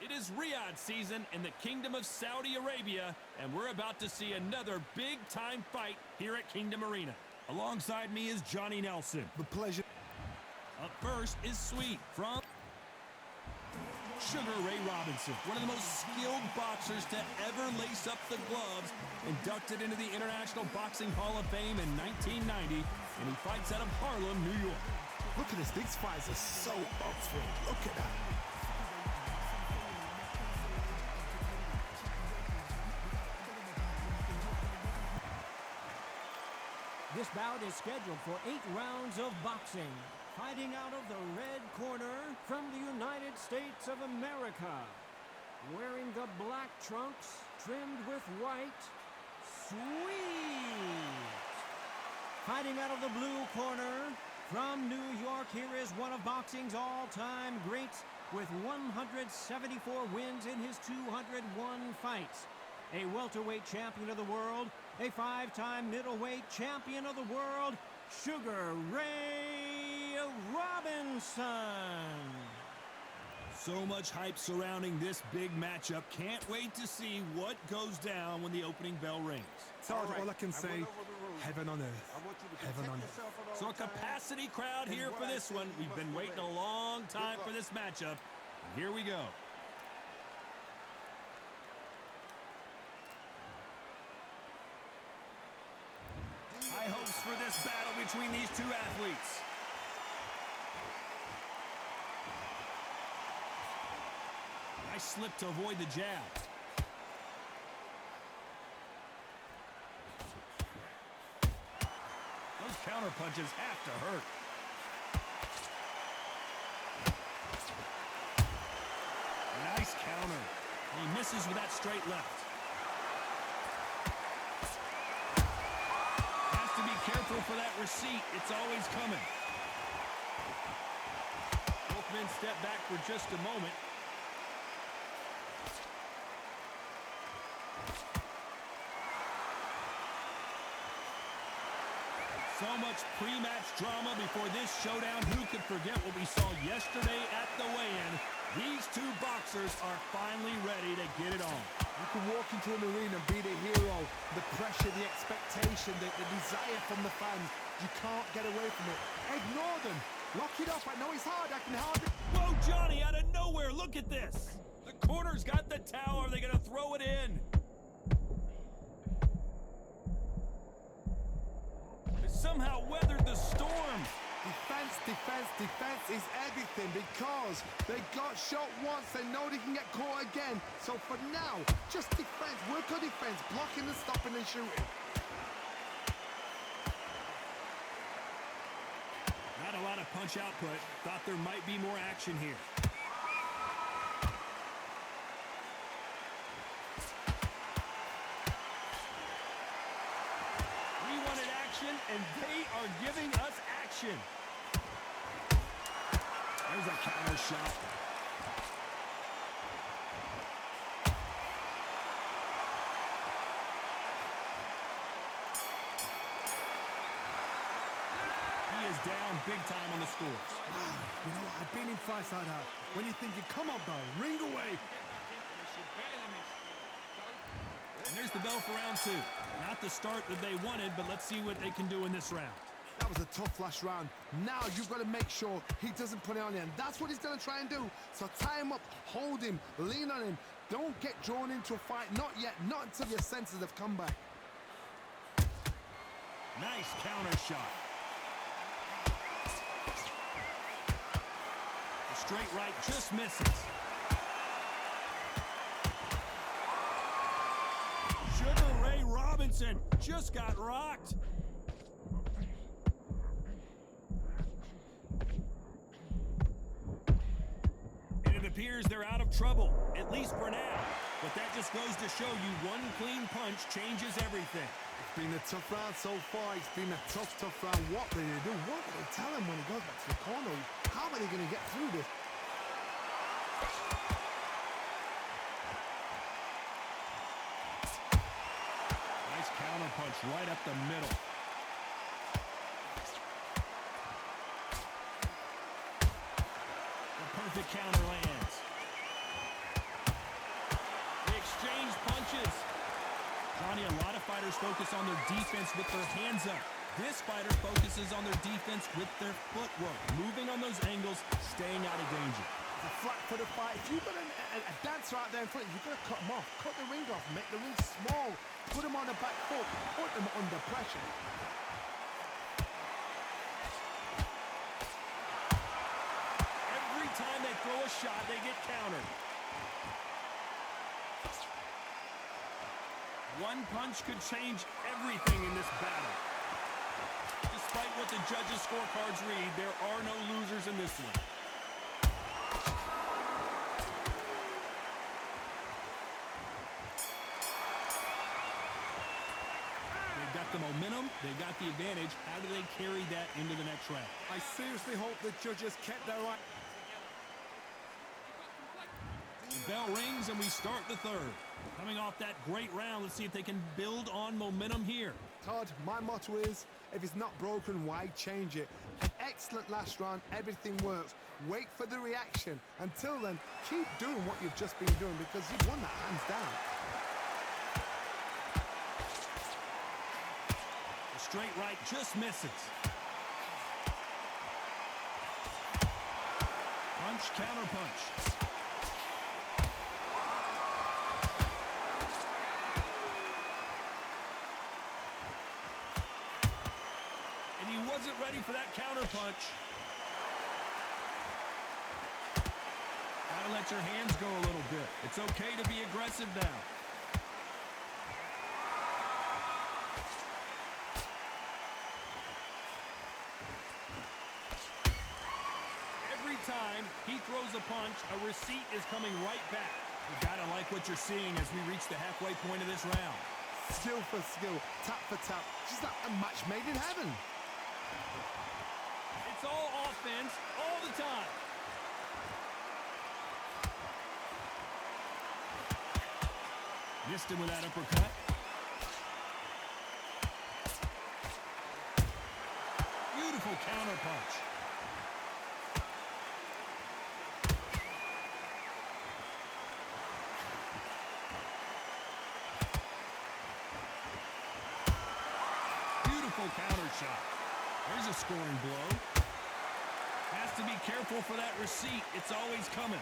It is Riyadh season in the Kingdom of Saudi Arabia, and we're about to see another big-time fight here at Kingdom Arena. Alongside me is Johnny Nelson. The pleasure. Up first is Sweet from Sugar Ray Robinson, one of the most skilled boxers to ever lace up the gloves, inducted into the International Boxing Hall of Fame in 1990, and he fights out of Harlem, New York. Look at this. These fights are so up for it. Look at that. This bout is scheduled for 8 rounds of boxing. Fighting out of the red corner from the United States of America. Wearing the black trunks trimmed with white, Sweet. Fighting out of the blue corner from New York, here is one of boxing's all-time greats with 174 wins in his 201 fights. A welterweight champion of the world, a 5-time middleweight champion of the world, Sugar Ray Robinson. So much hype surrounding this big matchup. Can't wait to see what goes down when the opening bell rings. Sarge, all I can say, heaven on earth. Heaven on earth. So a capacity crowd here for this one. We've been waiting a long time for this matchup. And here we go. High hopes for this battle between these two athletes. Nice slip to avoid the jab. Those counter punches have to hurt. Nice counter. He misses with that straight left. Careful for that receipt. It's always coming. Both men step back for just a moment. So much pre-match drama before this showdown. Who could forget what we saw yesterday at the weigh-in? These two boxers are finally ready to get it on. You can walk into an arena and be the hero. The pressure, the expectation, the desire from the fans. You can't get away from it. Ignore them. Lock it up. I know it's hard. I can hardly... Whoa, Johnny, out of nowhere. Look at this. The corner's got the towel. Are they going to throw it in? They somehow weathered the storm. Defense, defense, defense is everything because they got shot once. They know they can get caught again. So for now, just defense. Work on defense. Blocking and stopping and shooting. Not a lot of punch output. Thought there might be more action here. We wanted action, and they are giving us action. There's a counter shot. He is down big time on the scores. You know, I've been in fights like that. When you're thinking, come on, bro, ring away. And there's the bell for round 2. Not the start that they wanted, but let's see what they can do in this round. That was a tough last round. Now you've got to make sure he doesn't put it on you. And that's what he's going to try and do. So tie him up, hold him, lean on him. Don't get drawn into a fight. Not yet. Not until your senses have come back. Nice counter shot. The straight right just misses. Sugar Ray Robinson just got rocked. It appears they're out of trouble, at least for now. But that just goes to show you one clean punch changes everything. It's been a tough round so far. It's been a tough round. What do they do? What do they tell him when he goes back to the corner? How are they going to get through this? Nice counter punch right up the middle. The perfect counter lands. fighters focus on their defense with their hands up. This fighter focuses on their defense with their footwork, moving on those angles, staying out of danger. The flat for the fight. If you've got a dancer out there in front, you've got to cut him off. Cut the ring off. Make the ring small. Put him on the back foot. Put him under pressure. Every time they throw a shot, they get countered. One punch could change everything in this battle. Despite what the judges' scorecards read, there are no losers in this one. They've got the momentum, they've got the advantage. How do they carry that into the next round? I seriously hope the judges kept their eye. The bell rings and we start the third. Coming off that great round, let's see if they can build on momentum here. Todd, my motto is, if it's not broken, why change it? An excellent last round, everything works. Wait for the reaction. Until then, keep doing what you've just been doing because you've won that hands down. The straight right just misses. Punch, counter punch. Wasn't ready for that counter punch. Gotta let your hands go a little bit. It's okay to be aggressive now. Every time he throws a punch, a receipt is coming right back. You gotta like what you're seeing as we reach the halfway point of this round. Skill for skill, tap for tap. Just like a match made in heaven. It's all offense, all the time. Missed him with that uppercut. Beautiful counter punch. Beautiful counter shot. There's a scoring blow. Has to be careful for that receipt. It's always coming.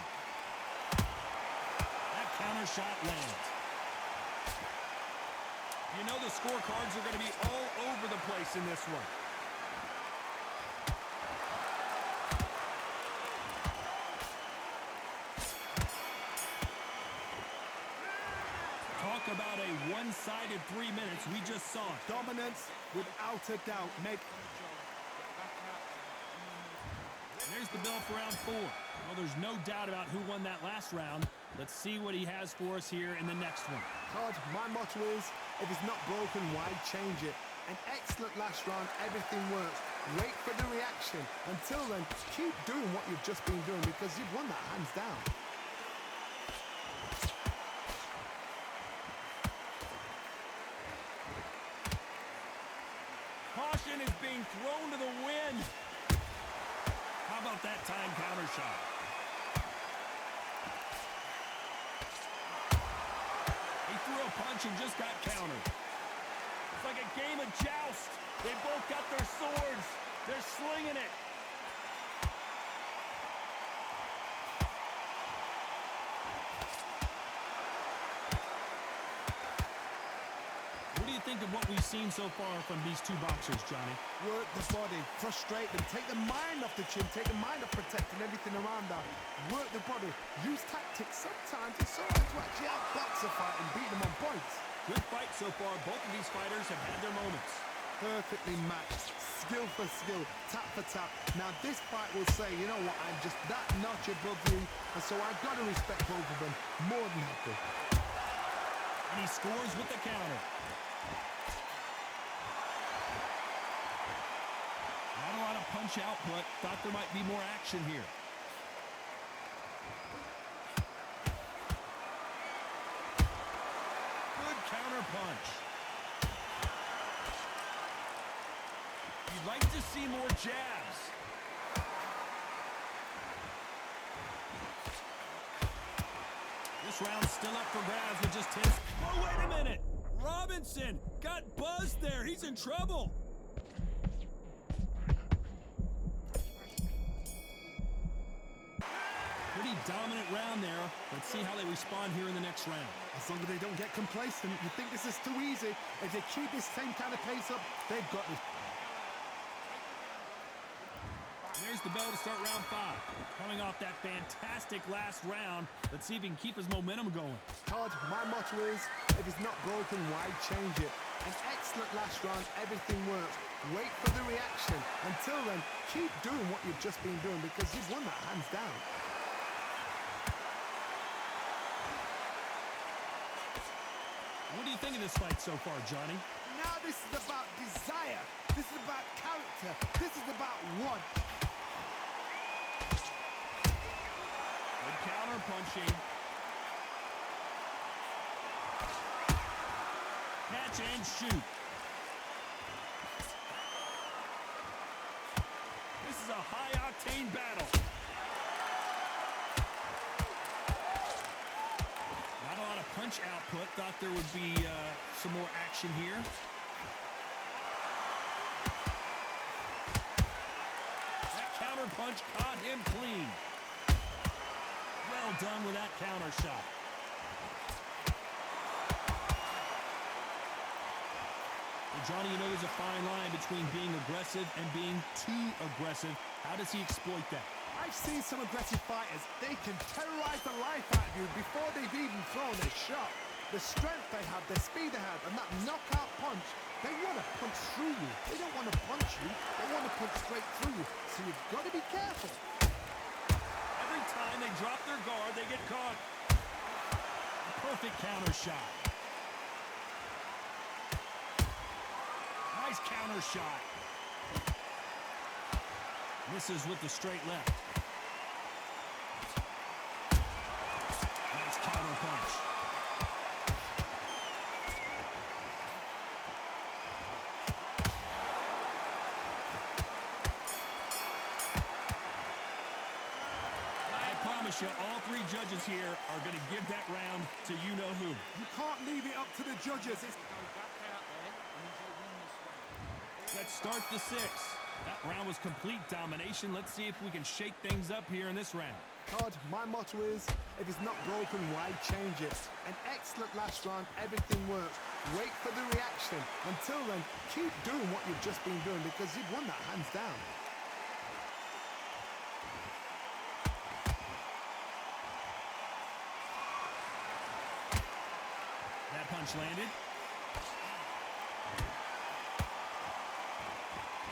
That counter shot lands. You know the scorecards are going to be all over the place in this one. Talk about a one-sided 3 minutes. We just saw it. Dominance, without a doubt. There's the bell for round 4. Well, there's no doubt about who won that last round. Let's see what he has for us here in the next one. Todd, my motto is, if it's not broken, why change it? An excellent last round, everything works. Wait for the reaction. Until then, keep doing what you've just been doing because you've won that hands down. Caution is being thrown to the wind. How about that time counter shot? He threw a punch and just got countered. It's like a game of joust. They both got their swords. They're slinging it. What do you think of what we've seen so far from these two boxers, Johnny? Work the body, frustrate them, take the mind off the chin, take the mind off protecting everything around that. Work the body, use tactics. Sometimes it's all right to actually outbox a fight and beat them on points. Good fight so far. Both of these fighters have had their moments. Perfectly matched, skill for skill, tap for tap. Now this fight will say, you know what, I'm just that notch above you, and so I've got to respect both of them. More than happy. And he scores with the counter. Not a lot of punch output. Thought there might be more action here. Good counter punch. You'd like to see more jabs. This round's still up for grabs with just 10. Oh, wait a minute. Robinson got buzzed there. He's in trouble. Pretty dominant round there. Let's see how they respond here in the next round. As long as they don't get complacent, you think this is too easy. If they keep this same kind of pace up, they've got this. There's the bell to start round 5. Coming off that fantastic last round, let's see if he can keep his momentum going. Todd, my motto is, if it's not broken, why change it? An excellent last round, everything works. Wait for the reaction. Until then, keep doing what you've just been doing because you've won that hands down. What do you think of this fight so far, Johnny? Now this is about desire. This is about character. This is about want. Good counter punching. Catch and shoot. This is a high-octane battle. Not a lot of punch output. Thought there would be some more action here. That counter punch caught him clean. Well done with that counter shot. Well, Johnny, you know there's a fine line between being aggressive and being too aggressive. How does he exploit that? I've seen some aggressive fighters. They can terrorize the life out of you before they've even thrown a shot. The strength they have, the speed they have, and that knockout punch, they want to punch through you. They don't want to punch you. They want to punch straight through you. So you've got to be careful. Every time they drop their guard, they get caught. A perfect counter shot. Nice counter shot. Misses with the straight left. Nice counter punch. I promise you, all 3 judges here are going to give that round to you-know-who. You can't leave it up to the judges. Let's start the 6th. That round was complete domination. Let's see if we can shake things up here in this round. Todd, my motto is, if it's not broken, why change it? An excellent last round, everything works. Wait for the reaction. Until then, keep doing what you've just been doing because you've won that hands down. That punch landed.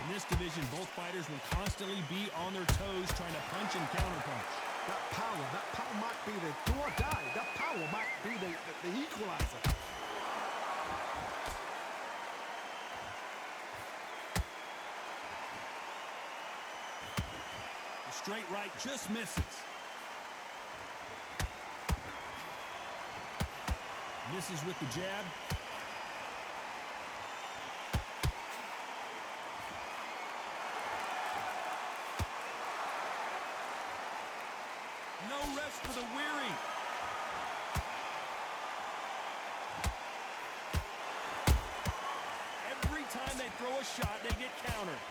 In this division, both fighters will constantly be on their toes trying to punch and counterpunch. That power might be the do or die. That power might be the equalizer. The straight right just misses. Misses with the jab. No rest for the weary. Every time they throw a shot, they get countered.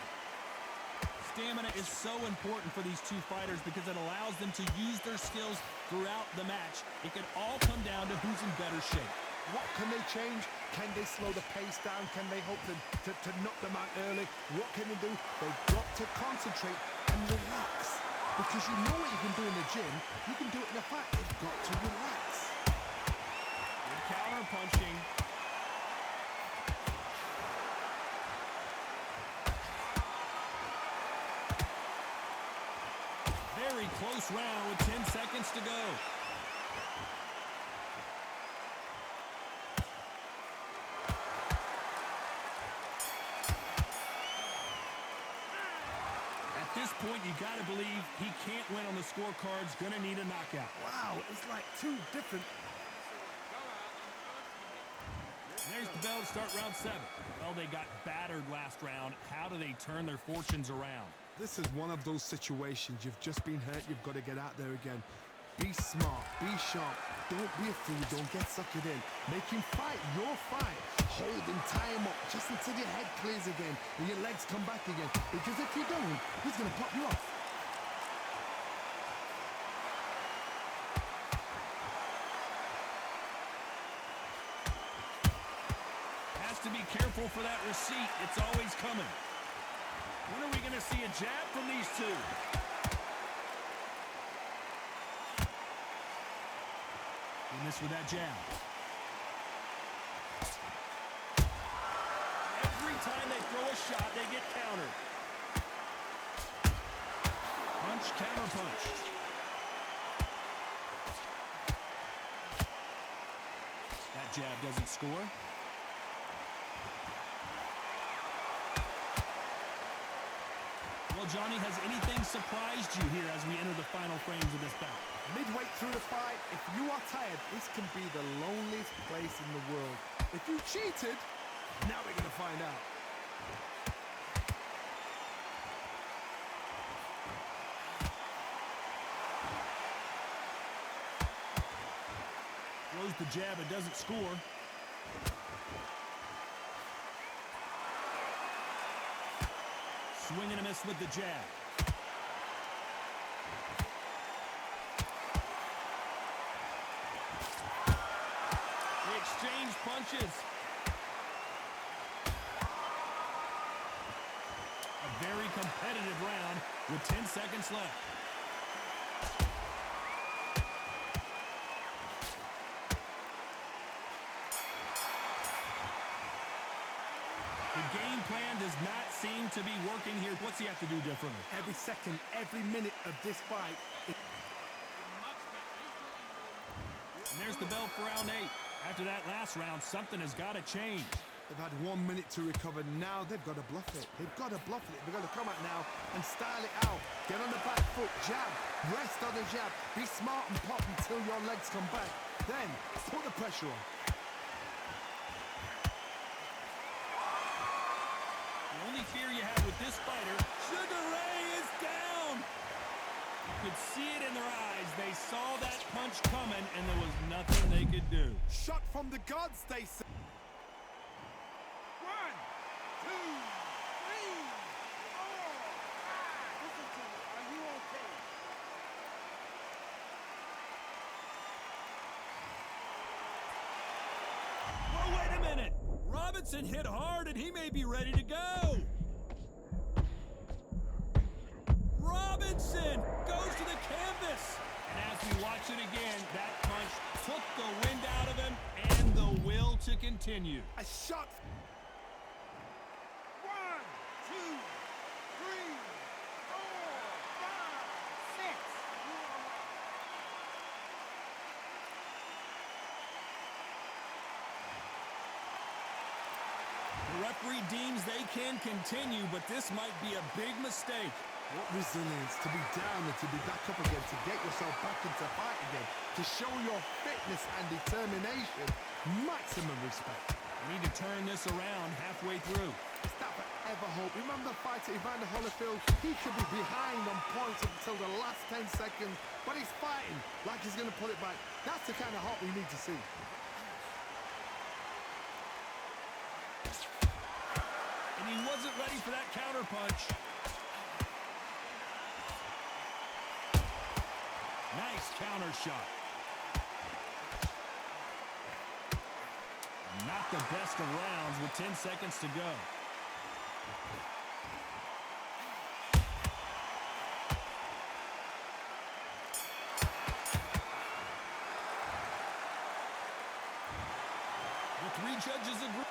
Stamina is so important for these 2 fighters because it allows them to use their skills throughout the match. It can all come down to who's in better shape. What can they change? Can they slow the pace down? Can they hope to knock them out early? What can they do? They've got to concentrate and relax. Because you know what you can do in the gym, you can do it in a fight. You've got to relax. Good counter punching. Very close round with 10 seconds to go. At this point, you got to believe he can't win on the scorecards. Going to need a knockout. Wow, it's like 2 different. There's the bell to start round 7. Well, they got battered last round. How do they turn their fortunes around? This is one of those situations. You've just been hurt. You've got to get out there again. Be smart. Be sharp. Don't be a fool. Don't get suckered in. Make him fight your fight. just until your head clears again and your legs come back again. Because if you don't, he's going to pop you off. Has to be careful for that receipt. It's always coming. When are we going to see a jab from these two? He missed with that jab. Every time they throw a shot, they get countered. Punch, counter punch. That jab doesn't score. Well, Johnny, has anything surprised you here as we enter the final frames of this bout? Midway through the fight, if you are tired, this can be the loneliest place in the world. If you cheated, now we're going to find out. Throws the jab, it doesn't score. Swing and a miss with the jab. They exchange punches. A very competitive round with 10 seconds left. The game plan does not seem to be working here. What's he have to do differently? Every second, every minute of this fight. And there's the bell for round 8. After that last round, something has got to change. They've had 1 minute to recover. Now they've got to bluff it. They've got to bluff it. They've got to come out now and style it out. Get on the back foot, jab, rest on the jab. Be smart and pop until your legs come back. Then put the pressure on. The only fear you have with this fighter, Sugar Ray is down. You could see it in their eyes. They saw that punch coming, and there was nothing they could do. Shot from the gods, they say. 1, 2, 3, 4, 5. Listen to me. Are you okay? Well, wait a minute. Robinson hit hard, and he may be ready to go. Robinson goes to the canvas. And as we watch it again, that punch took the wind out of him and the will to continue. A shot. 1, 2, 3, 4, 5, 6. The referee deems they can continue, but this might be a big mistake. What resilience to be down and to be back up again, to get yourself back into fight again, to show your fitness and determination. Maximum respect. We need to turn this around halfway through. Is that forever hope? Remember the fight at Evander Holyfield? He could be behind on points until the last 10 seconds, but he's fighting like he's going to pull it back. That's the kind of hope we need to see. And he wasn't ready for that counter punch. Nice counter shot. Not the best of rounds with 10 seconds to go. The 3 judges agree.